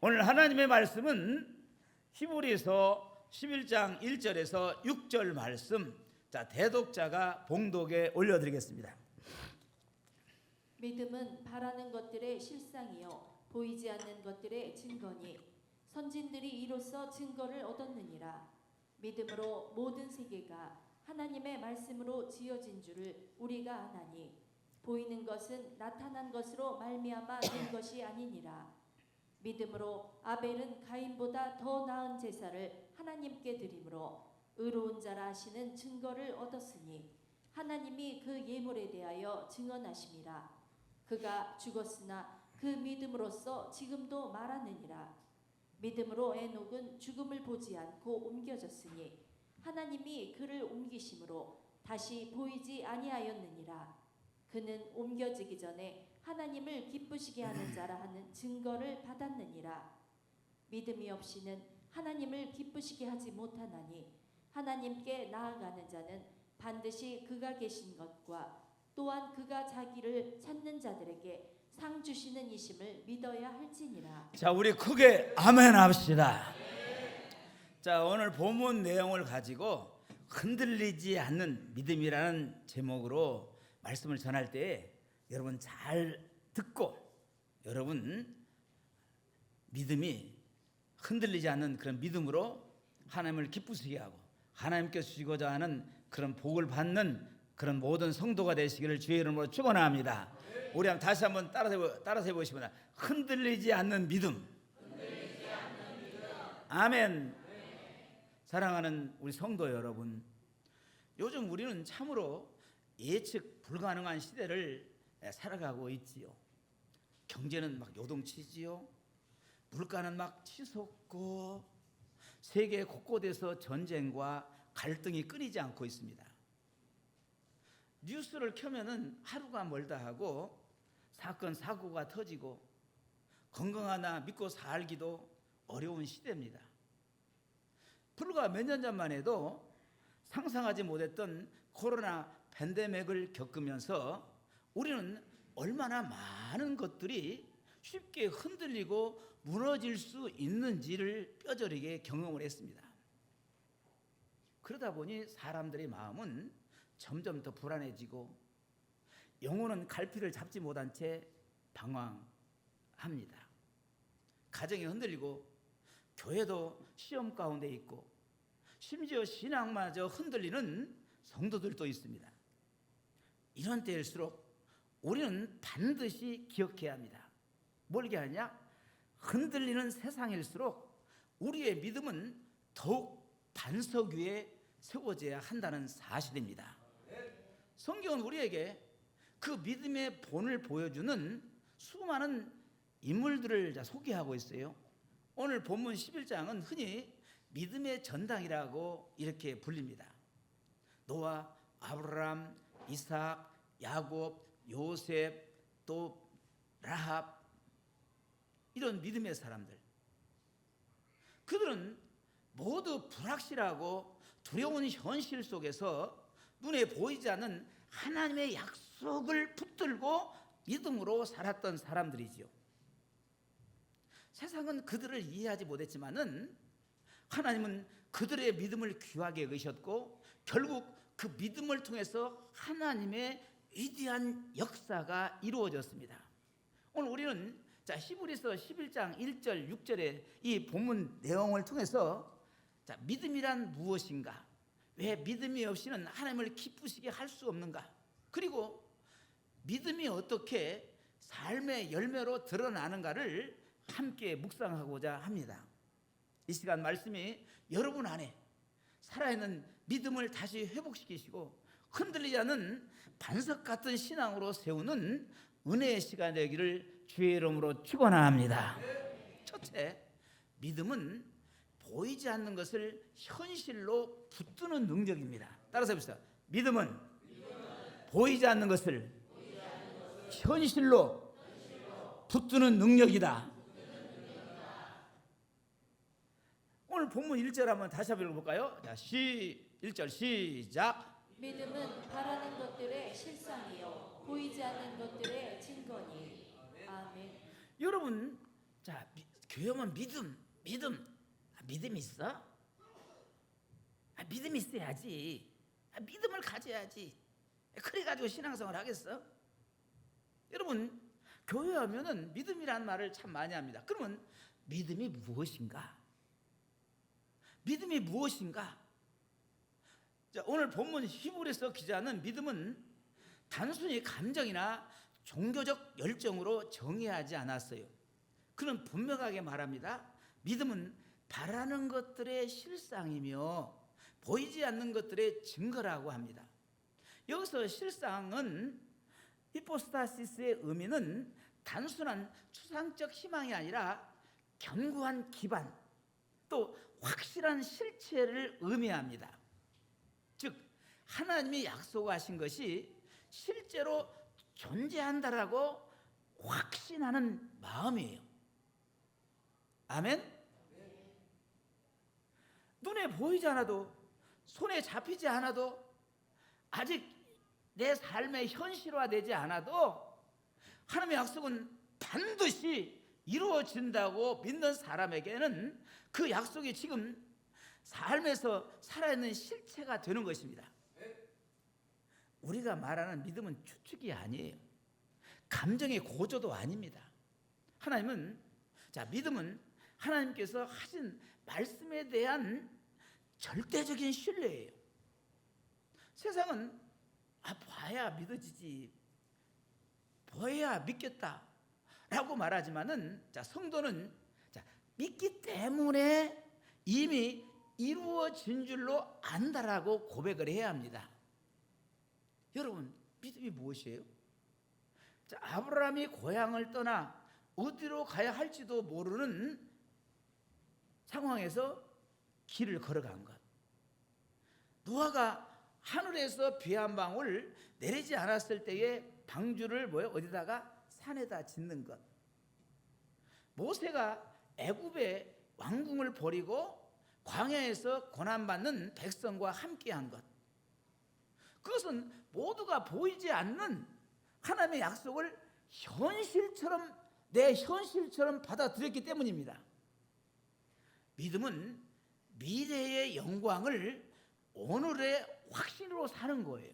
오늘 하나님의 말씀은 히브리서 11장 1절에서 6절 말씀, 자, 대독자가 봉독에 올려드리겠습니다. 믿음은 바라는 것들의 실상이요 보이지 않는 것들의 증거니 선진들이 이로써 증거를 얻었느니라. 믿음으로 모든 세계가 하나님의 말씀으로 지어진 줄을 우리가 아나니 보이는 것은 나타난 것으로 말미암아 된 것이 아니니라. 믿음으로 아벨은 가인보다 더 나은 제사를 하나님께 드림으로 의로운 자라 하시는 증거를 얻었으니 하나님이 그 예물에 대하여 증언하심이라. 그가 죽었으나 그 믿음으로써 지금도 말하느니라. 믿음으로 에녹은 죽음을 보지 않고 옮겨졌으니 하나님이 그를 옮기심으로 다시 보이지 아니하였느니라. 그는 옮겨지기 전에 하나님을 기쁘시게 하는 자라 하는 증거를 받았느니라. 믿음이 없이는 하나님을 기쁘시게 하지 못하나니 하나님께 나아가는 자는 반드시 그가 계신 것과 또한 그가 자기를 찾는 자들에게 상 주시는 이심을 믿어야 할지니라. 자, 우리 크게 아멘 합시다. 자, 오늘 본문 내용을 가지고 흔들리지 않는 믿음이라는 제목으로 말씀을 전할 때 여러분 잘 듣고, 여러분 믿음이 흔들리지 않는 그런 믿음으로 하나님을 기쁘시게 하고 하나님께 주시고자 하는 그런 복을 받는 그런 모든 성도가 되시기를 주의 이름으로 축원합니다. 우리 한번 다시 한번 따라서 해보시면, 흔들리지 않는 믿음. 아멘. 사랑하는 우리 성도 여러분, 요즘 우리는 참으로 예측 불가능한 시대를 살아가고 있지요. 경제는 막 요동치지요. 물가는 막 치솟고 세계 곳곳에서 전쟁과 갈등이 끊이지 않고 있습니다. 뉴스를 켜면은 하루가 멀다 하고 사건 사고가 터지고 건강하나 믿고 살기도 어려운 시대입니다. 불과 몇 년 전만 해도 상상하지 못했던 코로나 팬데믹을 겪으면서 우리는 얼마나 많은 것들이 쉽게 흔들리고 무너질 수 있는지를 뼈저리게 경험을 했습니다. 그러다 보니 사람들의 마음은 점점 더 불안해지고 영혼은 갈피를 잡지 못한 채 방황합니다. 가정이 흔들리고 교회도 시험 가운데 있고 심지어 신앙마저 흔들리는 성도들도 있습니다. 이런 때일수록 우리는 반드시 기억해야 합니다. 뭘 기억하냐? 흔들리는 세상일수록 우리의 믿음은 더욱 반석 위에 세워져야 한다는 사실입니다. 성경은 우리에게 그 믿음의 본을 보여주는 수많은 인물들을 소개하고 있어요. 오늘 본문 11장은 흔히 믿음의 전당이라고 이렇게 불립니다. 노아, 아브라함, 이삭, 야곱, 요셉, 또 라합, 이런 믿음의 사람들, 그들은 모두 불확실하고 두려운 현실 속에서 눈에 보이지 않는 하나님의 약속을 붙들고 믿음으로 살았던 사람들이지요. 세상은 그들을 이해하지 못했지만은 하나님은 그들의 믿음을 귀하게 여기셨고 결국 그 믿음을 통해서 하나님의 위대한 역사가 이루어졌습니다. 오늘 우리는 히브리서 11장 1절 6절의 이 본문 내용을 통해서 믿음이란 무엇인가, 왜 믿음이 없이는 하나님을 기쁘시게 할 수 없는가, 그리고 믿음이 어떻게 삶의 열매로 드러나는가를 함께 묵상하고자 합니다. 이 시간 말씀이 여러분 안에 살아있는 믿음을 다시 회복시키시고 흔들리지 않는 반석 같은 신앙으로 세우는 은혜의 시간 되기를 주의 이름으로 축원합니다. 첫째, 믿음은 보이지 않는 것을 현실로 붙드는 능력입니다. 따라서 해보세요. 믿음은 보이지 않는 것을 현실로 붙드는 능력이다. 오늘 본문 1절 한번 다시 한번 읽어볼까요? 자, 1절 시작. 믿음은 바라는 것들의 실상이요 보이지 않는 것들의 증거니. 아멘. 여러분, 교회 오면 믿음. 믿음 있어? 믿음이 있어야지. 믿음을 가져야지. 그래가지고 신앙생활 하겠어? 여러분, 교회 오면은 믿음이라는 말을 참 많이 합니다. 그러면 믿음이 무엇인가? 믿음이 무엇인가? 자, 오늘 본문 히브리서 기자는 믿음은 단순히 감정이나 종교적 열정으로 정의하지 않았어요. 그는 분명하게 말합니다. 믿음은 바라는 것들의 실상이며 보이지 않는 것들의 증거라고 합니다. 여기서 실상은 히포스타시스의 의미는 단순한 추상적 희망이 아니라 견고한 기반, 또 확실한 실체를 의미합니다. 즉 하나님이 약속하신 것이 실제로 존재한다라고 확신하는 마음이에요. 아멘? 눈에 보이지 않아도, 손에 잡히지 않아도, 아직 내 삶에 현실화되지 않아도 하나님의 약속은 반드시 이루어진다고 믿는 사람에게는 그 약속이 지금 삶에서 살아있는 실체가 되는 것입니다. 우리가 말하는 믿음은 추측이 아니에요. 감정의 고조도 아닙니다. 믿음은 하나님께서 하신 말씀에 대한 절대적인 신뢰예요. 세상은 봐야 믿어지지, 보아야 믿겠다 라고 말하지만은, 성도는 믿기 때문에 이미 이루어진 줄로 안다라고 고백을 해야 합니다. 여러분, 믿음이 무엇이에요? 아브라함이 고향을 떠나 어디로 가야 할지도 모르는 상황에서 길을 걸어간 것, 노아가 하늘에서 비 한 방울 내리지 않았을 때에 방주를 어디다가 산에다 짓는 것, 모세가 애굽의 왕궁을 버리고 광야에서 고난받는 백성과 함께한 것, 그것은 모두가 보이지 않는 하나님의 약속을 내 현실처럼 받아들였기 때문입니다. 믿음은 미래의 영광을 오늘의 확신으로 사는 거예요.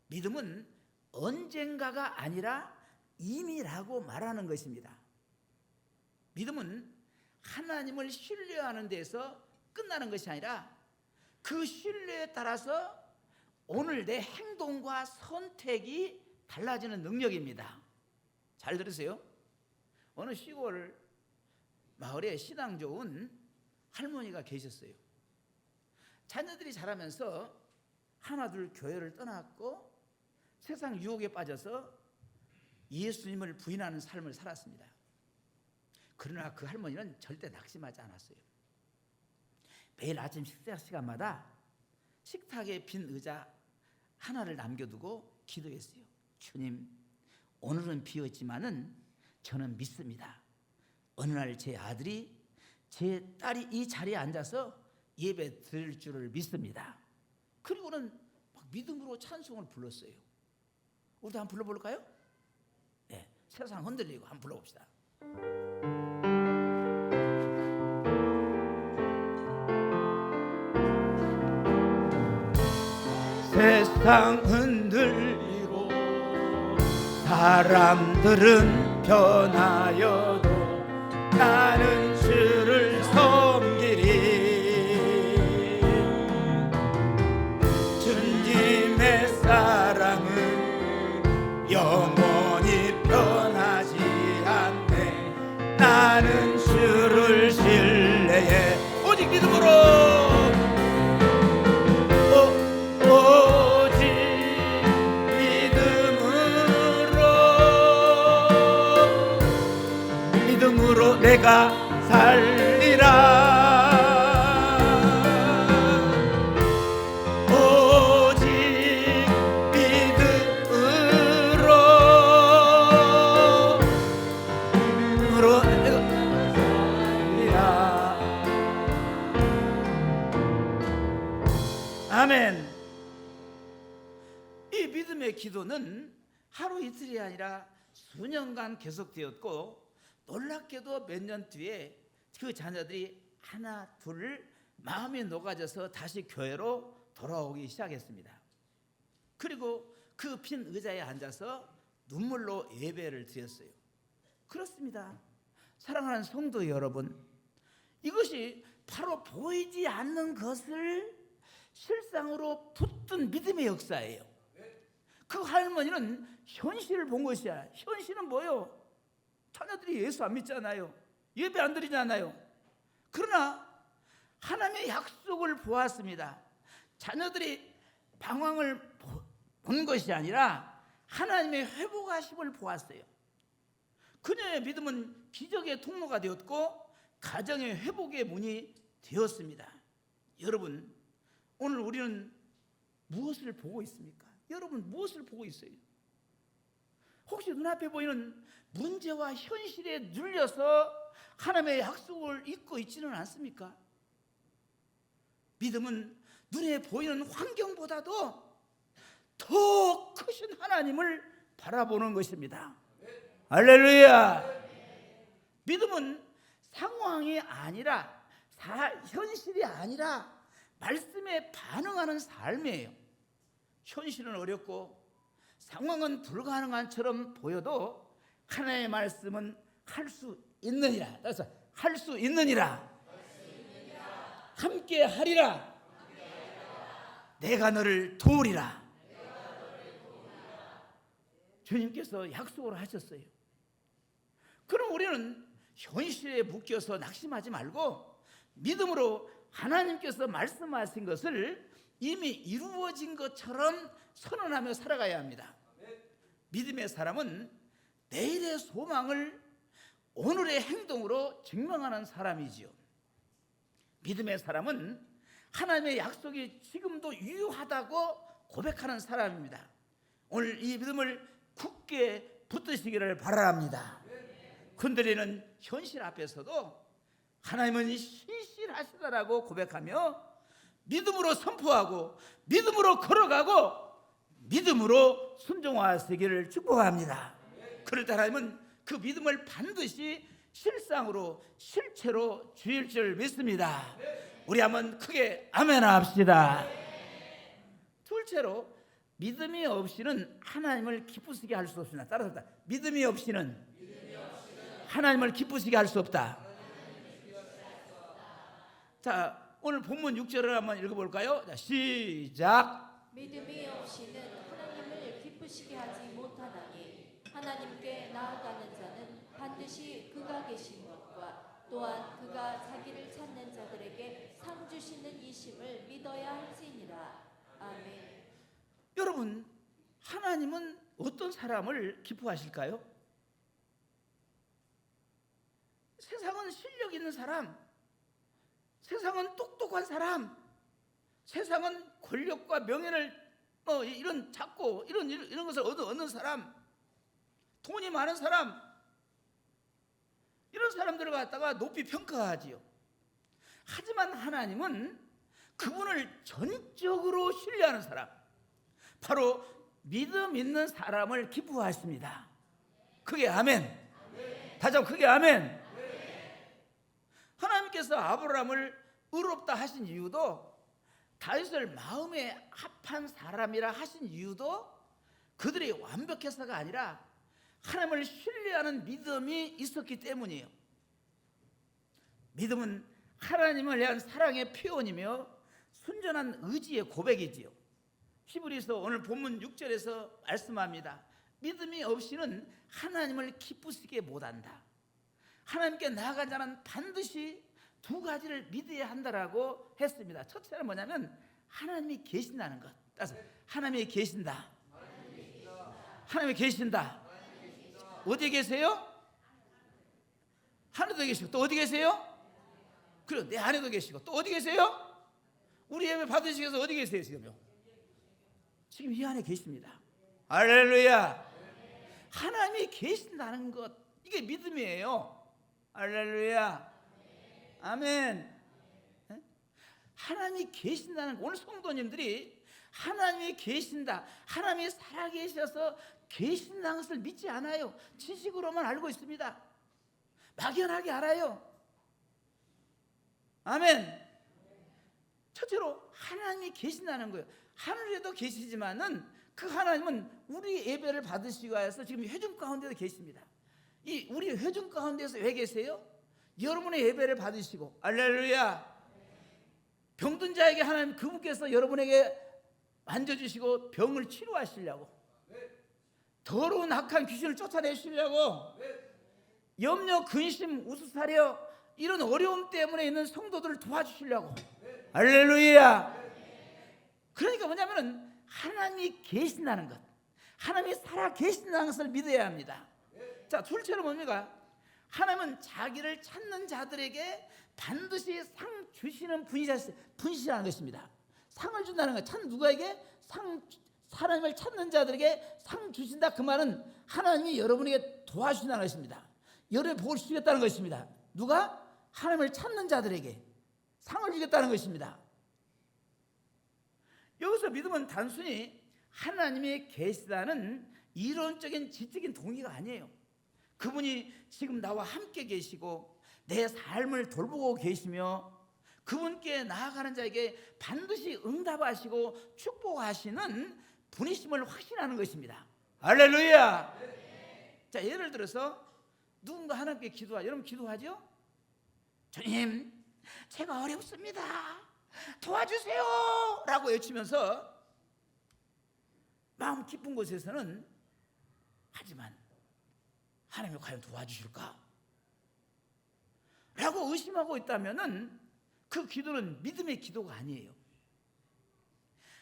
믿음은 언젠가가 아니라 이미라고 말하는 것입니다. 믿음은 하나님을 신뢰하는 데서 끝나는 것이 아니라 그 신뢰에 따라서 오늘 내 행동과 선택이 달라지는 능력입니다. 잘 들으세요. 어느 시골 마을에 신앙 좋은 할머니가 계셨어요. 자녀들이 자라면서 하나둘 교회를 떠났고 세상 유혹에 빠져서 예수님을 부인하는 삶을 살았습니다. 그러나 그 할머니는 절대 낙심하지 않았어요. 매일 아침 식사 시간마다 식탁에 빈 의자 하나를 남겨두고 기도했어요. 주님, 오늘은 비었지만은 저는 믿습니다. 어느 날 제 아들이, 제 딸이 이 자리에 앉아서 예배 드릴 줄을 믿습니다. 그리고는 막 믿음으로 찬송을 불렀어요. 우리도 한번 불러볼까요? 네, 세상 흔들리고 한번 불러봅시다. 세상 흔들리고 사람들은 변하여도 나는 주를 섬기리. 주님의 사랑은 영원히 변하지 않네. 나는 주를 신뢰해. 오직 믿음으로, 오직 믿음으로 내가 살리라. 오직 믿음으로 내가 살리라. 아멘. 이 믿음의 기도는 하루 이틀이 아니라 수년간 계속되었고 놀랍게도 몇 년 뒤에 그 자녀들이 하나 둘 마음이 녹아져서 다시 교회로 돌아오기 시작했습니다. 그리고 그 빈 의자에 앉아서 눈물로 예배를 드렸어요. 그렇습니다. 사랑하는 성도 여러분, 이것이 바로 보이지 않는 것을 실상으로 붙든 믿음의 역사예요. 그 할머니는 현실을 본 것이야. 현실은 뭐예요? 자녀들이 예수 안 믿잖아요. 예배 안 드리잖아요. 그러나 하나님의 약속을 보았습니다. 자녀들이 방황을 본 것이 아니라 하나님의 회복하심을 보았어요. 그녀의 믿음은 기적의 통로가 되었고 가정의 회복의 문이 되었습니다. 여러분, 오늘 우리는 무엇을 보고 있습니까? 여러분 무엇을 보고 있어요? 혹시 눈앞에 보이는 문제와 현실에 눌려서 하나님의 약속을 잊고 있지는 않습니까? 믿음은 눈에 보이는 환경보다도 더 크신 하나님을 바라보는 것입니다. 할렐루야. 믿음은 상황이 아니라 현실이 아니라 말씀에 반응하는 삶이에요. 현실은 어렵고 상황은 불가능한처럼 보여도 하나님의 말씀은 할 수 있느니라. 따라서 할 수 있느니라. 함께 하리라. 내가 너를 도우리라. 주님께서 약속을 하셨어요. 그럼 우리는 현실에 묶여서 낙심하지 말고 믿음으로 하나님께서 말씀하신 것을 이미 이루어진 것처럼 선언하며 살아가야 합니다. 믿음의 사람은 내일의 소망을 오늘의 행동으로 증명하는 사람이지요. 믿음의 사람은 하나님의 약속이 지금도 유효하다고 고백하는 사람입니다. 오늘 이 믿음을 굳게 붙드시기를 바랍니다. 흔들리는 현실 앞에서도 하나님은 신실하시다라고 고백하며 믿음으로 선포하고 믿음으로 걸어가고 믿음으로 순종하시기를 축복합니다. 그럴 때 하나님은 그 믿음을 반드시 실상으로 실체로 주일 줄 믿습니다. 우리 한번 크게 아멘 합시다. 둘째로 믿음이 없이는 하나님을 기쁘시게 할 수 없습니다. 따라서 믿음이 없이는 하나님을 기쁘시게 할 수 없다. 자, 오늘 본문 6절을 한번 읽어볼까요? 자, 시작. 믿음이 없이는 하나님을 기쁘시게 하지 못하나니 하나님께 나아가는 자는 반드시 그가 계신 것과 또한 그가 자기를 찾는 자들에게 상 주시는 이심을 믿어야 할지니라. 아멘. 여러분, 하나님은 어떤 사람을 기뻐하실까요? 세상은 실력 있는 사람, 세상은 똑똑한 사람, 세상은 권력과 명예를 이런 잡고 이런 것을 얻는 사람, 돈이 많은 사람, 이런 사람들을 갖다가 높이 평가하지요. 하지만 하나님은 그분을 전적으로 신뢰하는 사람, 바로 믿음 있는 사람을 기뻐하십니다. 크게 아멘. 다시 한번 크게 아멘. 하나님께서 아브라함을 의롭다 하신 이유도, 다윗을 마음에 합한 사람이라 하신 이유도 그들이 완벽해서가 아니라 하나님을 신뢰하는 믿음이 있었기 때문이에요. 믿음은 하나님을 위한 사랑의 표현이며 순전한 의지의 고백이지요. 히브리서 오늘 본문 6절에서 말씀합니다. 믿음이 없이는 하나님을 기쁘시게 못한다. 하나님께 나아간 자는 반드시 두 가지를 믿어야 한다라고 했습니다. 첫째는 뭐냐면 하나님이 계신다는 것. 따라서 하나님이 계신다. 하나님이 계신다. 어디 계세요? 하늘도 계시고 또 어디 계세요? 그리고 내 안에도 계시고 또 어디 계세요? 우리 예배 받으시기 위해서 어디 계세요 지금요? 지금 이 안에 계십니다. 할렐루야. 하나님이 계신다는 것, 이게 믿음이에요. 할렐루야. 아멘. 하나님이 계신다는 것, 오늘 성도님들이 하나님이 계신다, 하나님이 살아계셔서 계신다는 것을 믿지 않아요. 지식으로만 알고 있습니다. 막연하게 알아요. 아멘. 첫째로 하나님이 계신다는 거예요. 하늘에도 계시지만은 그 하나님은 우리 예배를 받으시기 위해서 지금 회중 가운데도 계십니다. 이 우리 회중 가운데서 왜 계세요? 여러분의 예배를 받으시고, 할렐루야. 병든 자에게 하나님 그분께서 여러분에게 만져주시고 병을 치료하시려고, 더러운 악한 귀신을 쫓아내시려고, 염려, 근심, 우수사려 이런 어려움 때문에 있는 성도들을 도와주시려고. 할렐루야. 그러니까 뭐냐면은 하나님이 계신다는 것, 하나님이 살아 계신다는 것을 믿어야 합니다. 자, 둘째로 뭡니까? 하나님은 자기를 찾는 자들에게 반드시 상 주시는 분이시라는 것입니다. 상을 준다는 것. 누구에게? 하나님을 찾는 자들에게 상 주신다. 그 말은 하나님이 여러분에게 도와주신다는 것입니다. 여러분의 복을 주겠다는 것입니다. 누가? 하나님을 찾는 자들에게 상을 주겠다는 것입니다. 여기서 믿음은 단순히 하나님이 계시다는 이론적인 지적인 동의가 아니에요. 그분이 지금 나와 함께 계시고 내 삶을 돌보고 계시며 그분께 나아가는 자에게 반드시 응답하시고 축복하시는 분이심을 확신하는 것입니다. 할렐루야. 자, 예를 들어서 누군가 하나님께 기도하죠. 여러분 기도하죠? 주님, 제가 어렵습니다. 도와주세요 라고 외치면서 마음 깊은 곳에서는, 하지만 하나님이 과연 도와주실까? 라고 의심하고 있다면 그 기도는 믿음의 기도가 아니에요.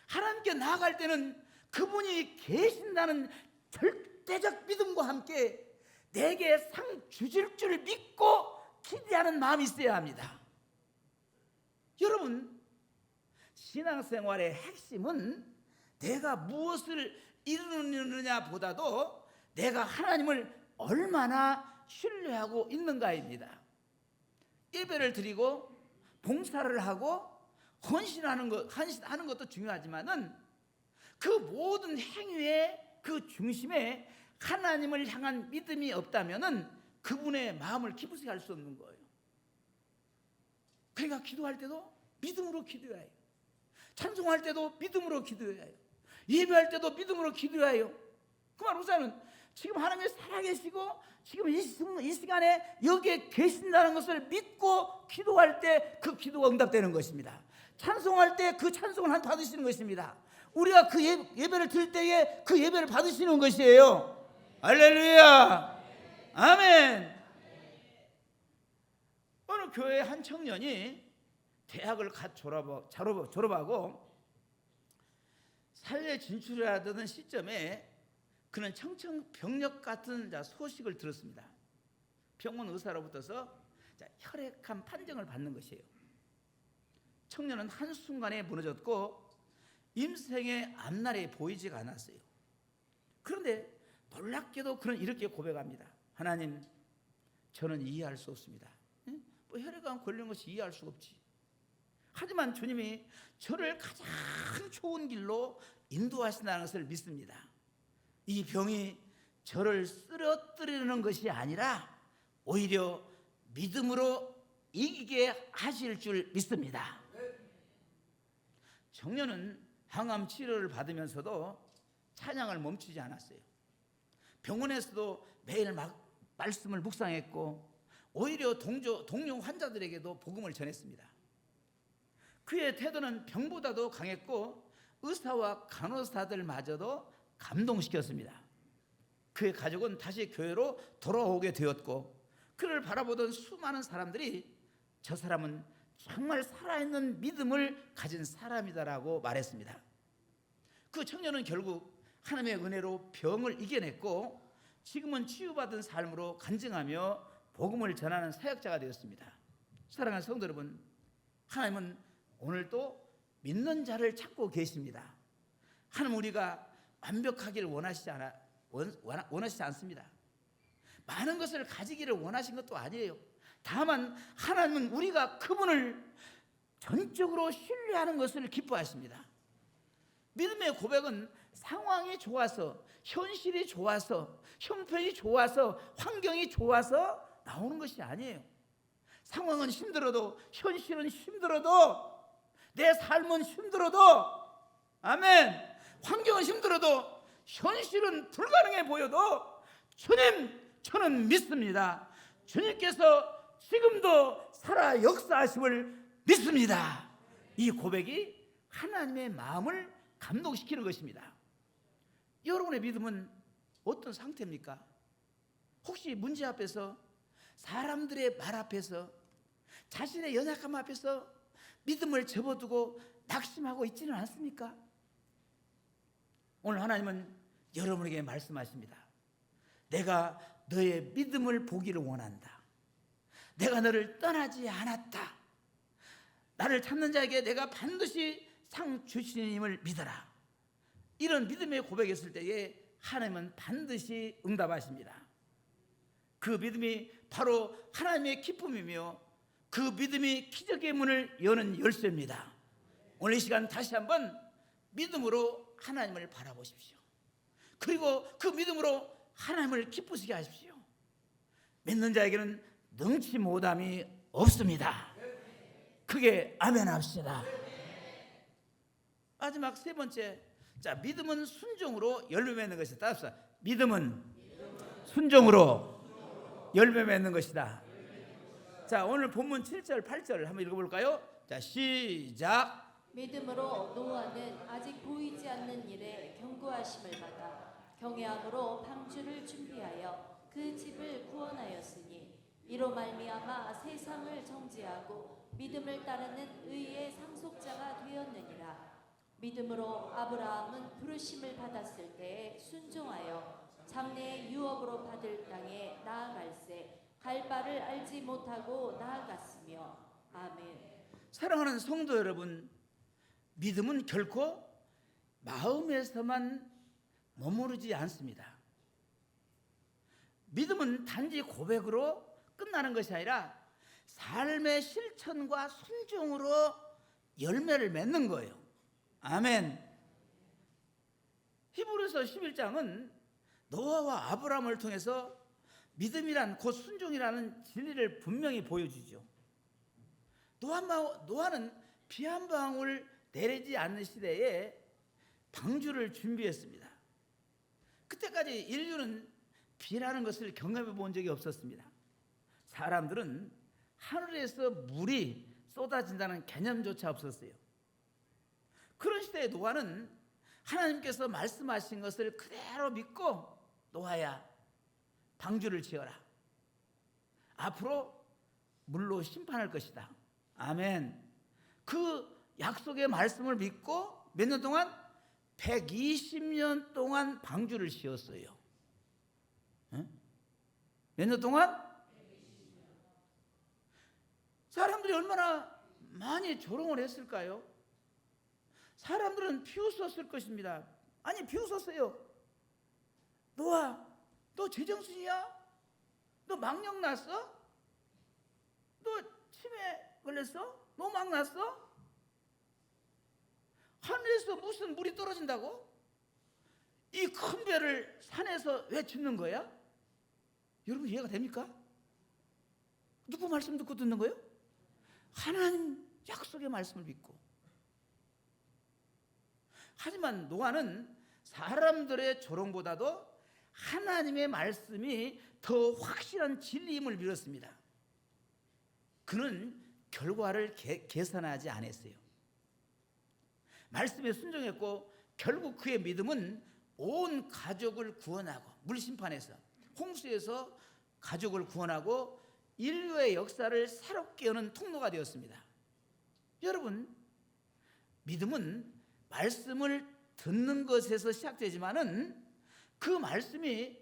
하나님께 나아갈 때는 그분이 계신다는 절대적 믿음과 함께 내게 상 주실 줄 믿고 기대하는 마음이 있어야 합니다. 여러분, 신앙생활의 핵심은 내가 무엇을 이루느냐 보다도 내가 하나님을 얼마나 신뢰하고 있는가입니다. 예배를 드리고 봉사를 하고 헌신하는 것도 중요하지만은 그 모든 행위의 그 중심에 하나님을 향한 믿음이 없다면은 그분의 마음을 기쁘게 할 수 없는 거예요. 그러니까 기도할 때도 믿음으로 기도해야 해요. 찬송할 때도 믿음으로 기도해야 해요. 예배할 때도 믿음으로 기도해야 해요. 그 말 무슨, 지금 하나님이 살아계시고 지금 이 시간에 여기에 계신다는 것을 믿고 기도할 때 그 기도가 응답되는 것입니다. 찬송할 때 그 찬송을 받으시는 것입니다. 우리가 그 예배를 드릴 때에 그 예배를 받으시는 것이에요. 할렐루야. 아멘. 어느 교회 한 청년이 대학을 갓 졸업하고 사회에 진출하던 시점에 그는 청천벽력 같은 소식을 들었습니다. 병원 의사로부터서 혈액암 판정을 받는 것이에요. 청년은 한순간에 무너졌고 임생의 앞날이 보이지가 않았어요. 그런데 놀랍게도 그는 이렇게 고백합니다. 하나님, 저는 이해할 수 없습니다. 뭐 혈액암 걸린 것이 이해할 수 없지. 하지만 주님이 저를 가장 좋은 길로 인도하신다는 것을 믿습니다. 이 병이 저를 쓰러뜨리는 것이 아니라 오히려 믿음으로 이기게 하실 줄 믿습니다. 청년은 항암 치료를 받으면서도 찬양을 멈추지 않았어요. 병원에서도 매일 말씀을 묵상했고 오히려 동료 환자들에게도 복음을 전했습니다. 그의 태도는 병보다도 강했고 의사와 간호사들마저도 감동시켰습니다. 그의 가족은 다시 교회로 돌아오게 되었고 그를 바라보던 수많은 사람들이 저 사람은 정말 살아있는 믿음을 가진 사람이다라고 말했습니다. 그 청년은 결국 하나님의 은혜로 병을 이겨냈고 지금은 치유받은 삶으로 간증하며 복음을 전하는 사역자가 되었습니다. 사랑하는 성도 여러분, 하나님은 오늘도 믿는 자를 찾고 계십니다. 하나님 우리가 완벽하기를 원하시지 않습니다. 많은 것을 가지기를 원하신 것도 아니에요. 다만 하나님은 우리가 그분을 전적으로 신뢰하는 것을 기뻐하십니다. 믿음의 고백은 상황이 좋아서, 현실이 좋아서, 형편이 좋아서, 환경이 좋아서 나오는 것이 아니에요. 상황은 힘들어도, 현실은 힘들어도, 내 삶은 힘들어도, 아멘, 환경은 힘들어도, 현실은 불가능해 보여도 주님, 저는 믿습니다. 주님께서 지금도 살아 역사하심을 믿습니다. 이 고백이 하나님의 마음을 감동시키는 것입니다. 여러분의 믿음은 어떤 상태입니까? 혹시 문제 앞에서, 사람들의 말 앞에서, 자신의 연약함 앞에서 믿음을 접어두고 낙심하고 있지는 않습니까? 오늘 하나님은 여러분에게 말씀하십니다. 내가 너의 믿음을 보기를 원한다. 내가 너를 떠나지 않았다. 나를 찾는 자에게 내가 반드시 상 주시님을 믿어라. 이런 믿음의 고백했을 때에 하나님은 반드시 응답하십니다. 그 믿음이 바로 하나님의 기쁨이며 그 믿음이 기적의 문을 여는 열쇠입니다. 오늘 이 시간 다시 한번 믿음으로 하나님을 바라보십시오. 그리고 그 믿음으로 하나님을 기쁘시게 하십시오. 믿는 자에게는 능치 못함이 없습니다. 크게 아멘 합시다. 마지막 세 번째, 자, 믿음은 순종으로 열매 맺는 것이다. 따라합시다. 믿음은 순종으로 열매 맺는 것이다. 자, 오늘 본문 7절 8절 한번 읽어볼까요? 자, 시작. 믿음으로 노아는 아직 보이지 않는 일에 경고하심을 받아 경외함으로 방주를 준비하여 그 집을 구원하였으니 이로 말미암아 세상을 정죄하고 믿음을 따르는 의의 상속자가 되었느니라. 믿음으로 아브라함은 부르심을 받았을 때에 순종하여 장래의 유업으로 받을 땅에 나아갈새 갈 바를 알지 못하고 나아갔으며. 아멘. 사랑하는 성도 여러분, 믿음은 결코 마음에서만 머무르지 않습니다. 믿음은 단지 고백으로 끝나는 것이 아니라 삶의 실천과 순종으로 열매를 맺는 거예요. 아멘. 히브리서 11장은 노아와 아브라함을 통해서 믿음이란 곧 순종이라는 진리를 분명히 보여주죠. 노아는 비 한 방울 내리지 않는 시대에 방주를 준비했습니다. 그때까지 인류는 비라는 것을 경험해 본 적이 없었습니다. 사람들은 하늘에서 물이 쏟아진다는 개념조차 없었어요. 그런 시대에 노아는 하나님께서 말씀하신 것을 그대로 믿고, 노아야, 방주를 지어라. 앞으로 물로 심판할 것이다. 아멘. 그 약속의 말씀을 믿고 몇 년 동안? 120년 동안 방주를 지었어요. 몇 년 동안? 사람들이 얼마나 많이 조롱을 했을까요? 사람들은 비웃었을 것입니다. 아니, 비웃었어요. 노아, 너 제정신이야? 너 망령 났어? 너 치매 걸렸어? 너 막 났어? 하늘에서 무슨 물이 떨어진다고? 이 큰 배를 산에서 왜 짓는 거야? 여러분 이해가 됩니까? 누구 말씀 듣고 듣는 거예요? 하나님 약속의 말씀을 믿고. 하지만 노아는 사람들의 조롱보다도 하나님의 말씀이 더 확실한 진리임을 믿었습니다. 그는 결과를 계산하지 않았어요. 말씀에 순종했고 결국 그의 믿음은 온 가족을 구원하고, 물심판에서, 홍수에서 가족을 구원하고 인류의 역사를 새롭게 여는 통로가 되었습니다. 여러분, 믿음은 말씀을 듣는 것에서 시작되지만은 그 말씀이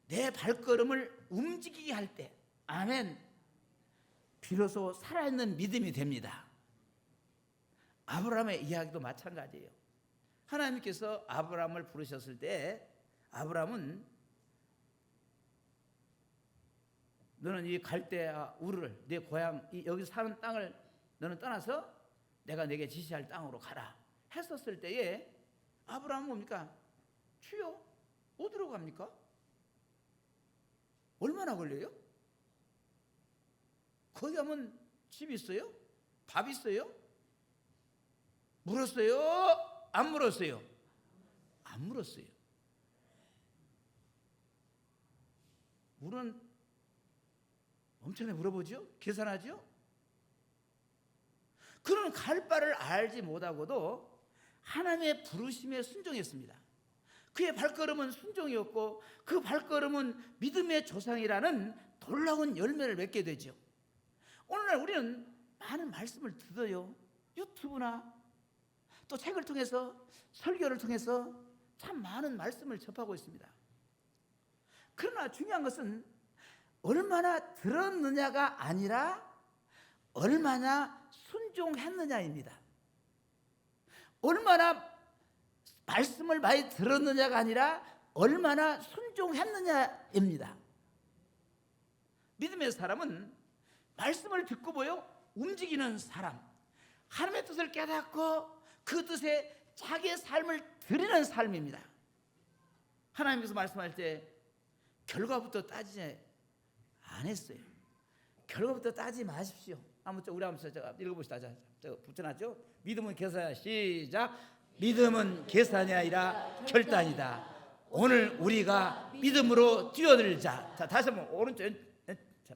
내 발걸음을 움직이게 할 때, 아멘, 비로소 살아있는 믿음이 됩니다. 아브라함의 이야기도 마찬가지예요. 하나님께서 아브라함을 부르셨을 때 아브라함은 너는 이 갈대아 우르를, 내 고향 여기 사는 땅을 너는 떠나서 내가 내게 지시할 땅으로 가라 했었을 때에 아브라함은 뭡니까? 주여, 어디로 갑니까? 얼마나 걸려요? 거기 가면 집 있어요? 밥 있어요? 물었어요? 안 물었어요? 안 물었어요. 우리는 엄청나게 물어보죠? 계산하죠? 그는 갈 바를 알지 못하고도 하나님의 부르심에 순종했습니다. 그의 발걸음은 순종이었고 그 발걸음은 믿음의 조상이라는 놀라운 열매를 맺게 되죠. 오늘날 우리는 많은 말씀을 들어요. 유튜브나 또 책을 통해서, 설교를 통해서 참 많은 말씀을 접하고 있습니다. 그러나 중요한 것은 얼마나 들었느냐가 아니라 얼마나 순종했느냐입니다. 얼마나 말씀을 많이 들었느냐가 아니라 얼마나 순종했느냐입니다. 믿음의 사람은 말씀을 듣고 보여 움직이는 사람, 하나님의 뜻을 깨닫고 그 뜻에 자기의 삶을 드리는 삶입니다. 하나님께서 말씀할 때 결과부터 따지지 안 했어요. 결과부터 따지지 마십시오. 우리 한번 읽어봅시다. 제가 붙여놨죠. 믿음은 계산이야. 시작. 믿음은 계산이 아니라 결단이다. 오늘 우리가 믿음으로 뛰어들자. 자, 다시 한번 오른쪽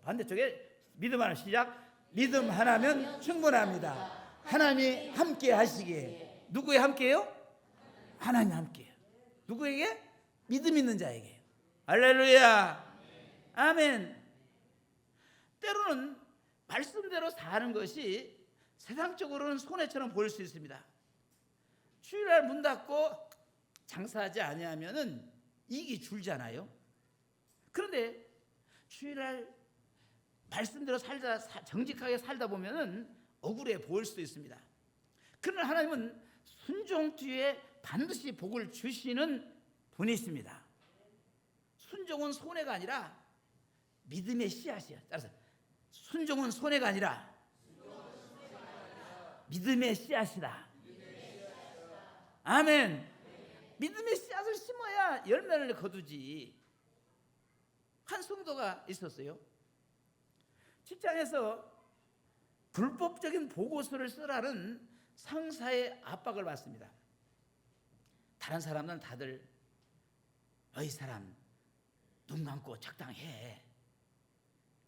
반대쪽에 믿음 하나 시작. 믿음 하나면 충분합니다. 하나님이 함께 하시기에. 누구에 함께요? 하나님 함께요. 누구에게? 믿음 있는 자에게. 할렐루야. 아멘. 때로는 말씀대로 사는 것이 세상적으로는 손해처럼 보일 수 있습니다. 주일날 문 닫고 장사하지 아니하면은 이익이 줄잖아요. 그런데 주일날 말씀대로 정직하게 살다 보면은 억울해 보일 수도 있습니다. 그러나 하나님은 순종 뒤에 반드시 복을 주시는 분이십니다. 순종은 손해가 아니라 믿음의 씨앗이야. 따라서 순종은 손해가 아니라 믿음의 씨앗이다. 아멘. 믿음의 씨앗을 심어야 열매를 거두지. 한 성도가 있었어요. 직장에서 불법적인 보고서를 쓰라는 상사의 압박을 받습니다. 다른 사람은 다들 너희 사람 눈 감고 적당히 해.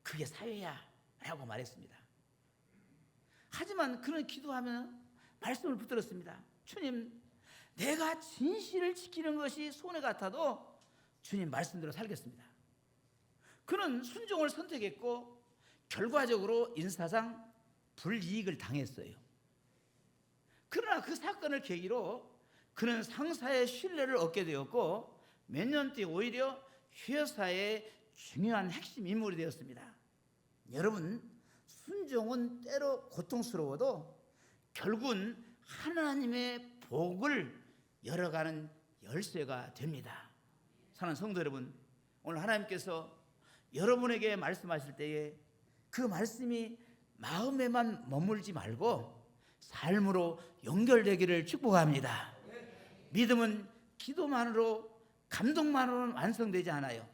그게 사회야 라고 말했습니다. 하지만 그는 기도하면 말씀을 붙들었습니다. 주님, 내가 진실을 지키는 것이 손해 같아도 주님 말씀대로 살겠습니다. 그는 순종을 선택했고 결과적으로 인사상 불이익을 당했어요. 그러나 그 사건을 계기로 그는 상사의 신뢰를 얻게 되었고 몇 년 뒤 오히려 회사의 중요한 핵심 인물이 되었습니다. 여러분, 순종은 때로 고통스러워도 결국은 하나님의 복을 열어가는 열쇠가 됩니다. 사랑하는 성도 여러분, 오늘 하나님께서 여러분에게 말씀하실 때에 그 말씀이 마음에만 머물지 말고 삶으로 연결되기를 축복합니다. 믿음은 기도만으로, 감동만으로는 완성되지 않아요.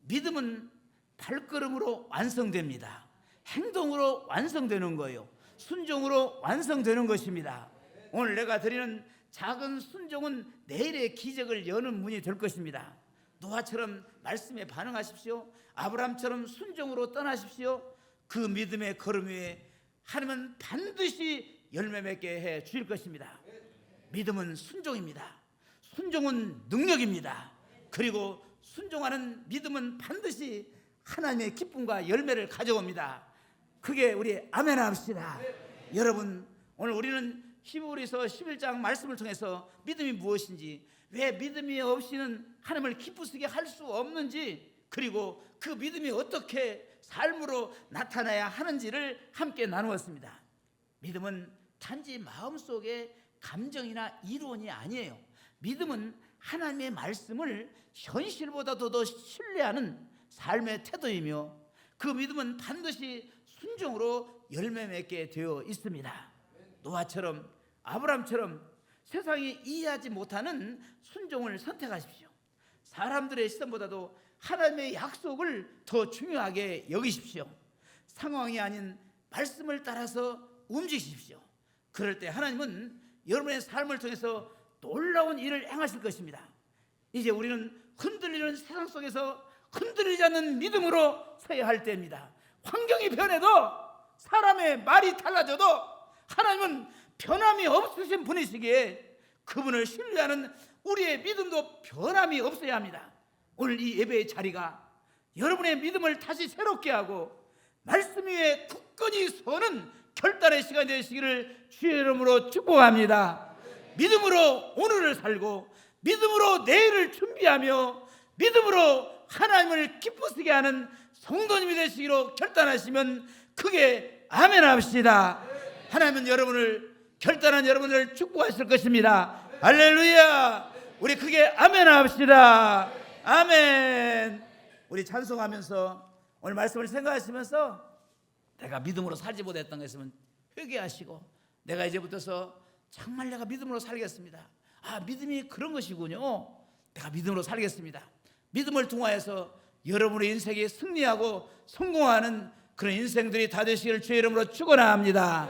믿음은 발걸음으로 완성됩니다. 행동으로 완성되는 거예요. 순종으로 완성되는 것입니다. 오늘 내가 드리는 작은 순종은 내일의 기적을 여는 문이 될 것입니다. 노아처럼 말씀에 반응하십시오. 아브라함처럼 순종으로 떠나십시오. 그 믿음의 걸음 위에 하나님은 반드시 열매 맺게 해 주실 것입니다. 믿음은 순종입니다. 순종은 능력입니다. 그리고 순종하는 믿음은 반드시 하나님의 기쁨과 열매를 가져옵니다. 그게 우리 아멘 합시다. 여러분, 오늘 우리는 히브리서 11장 말씀을 통해서 믿음이 무엇인지, 왜 믿음이 없이는 하나님을 기쁘시게 할 수 없는지, 그리고 그 믿음이 어떻게 삶으로 나타나야 하는지를 함께 나누었습니다. 믿음은 단지 마음속의 감정이나 이론이 아니에요. 믿음은 하나님의 말씀을 현실보다도 더 신뢰하는 삶의 태도이며 그 믿음은 반드시 순종으로 열매 맺게 되어 있습니다. 노아처럼, 아브라함처럼 세상이 이해하지 못하는 순종을 선택하십시오. 사람들의 시선보다도 하나님의 약속을 더 중요하게 여기십시오. 상황이 아닌 말씀을 따라서 움직이십시오. 그럴 때 하나님은 여러분의 삶을 통해서 놀라운 일을 행하실 것입니다. 이제 우리는 흔들리는 세상 속에서 흔들리지 않는 믿음으로 서야 할 때입니다. 환경이 변해도, 사람의 말이 달라져도 하나님은 변함이 없으신 분이시기에 그분을 신뢰하는 우리의 믿음도 변함이 없어야 합니다. 오늘 이 예배의 자리가 여러분의 믿음을 다시 새롭게 하고 말씀 위에 굳건히 서는 결단의 시간이 되시기를 주의 이름으로 축복합니다. 믿음으로 오늘을 살고 믿음으로 내일을 준비하며 믿음으로 하나님을 기쁘시게 하는 성도님이 되시기로 결단하시면 크게 아멘 합시다. 하나님은 여러분을, 결단한 여러분을 축복하실 것입니다. 할렐루야. 우리 크게 아멘 합시다. 아멘. 우리 찬송하면서 오늘 말씀을 생각하시면서 내가 믿음으로 살지 못했던 것 있으면 회개하시고, 내가 이제부터서 정말 내가 믿음으로 살겠습니다. 아, 믿음이 그런 것이군요. 내가 믿음으로 살겠습니다. 믿음을 통하여서 여러분의 인생에 승리하고 성공하는 그런 인생들이 다 되시기를 주의 이름으로 축원합니다.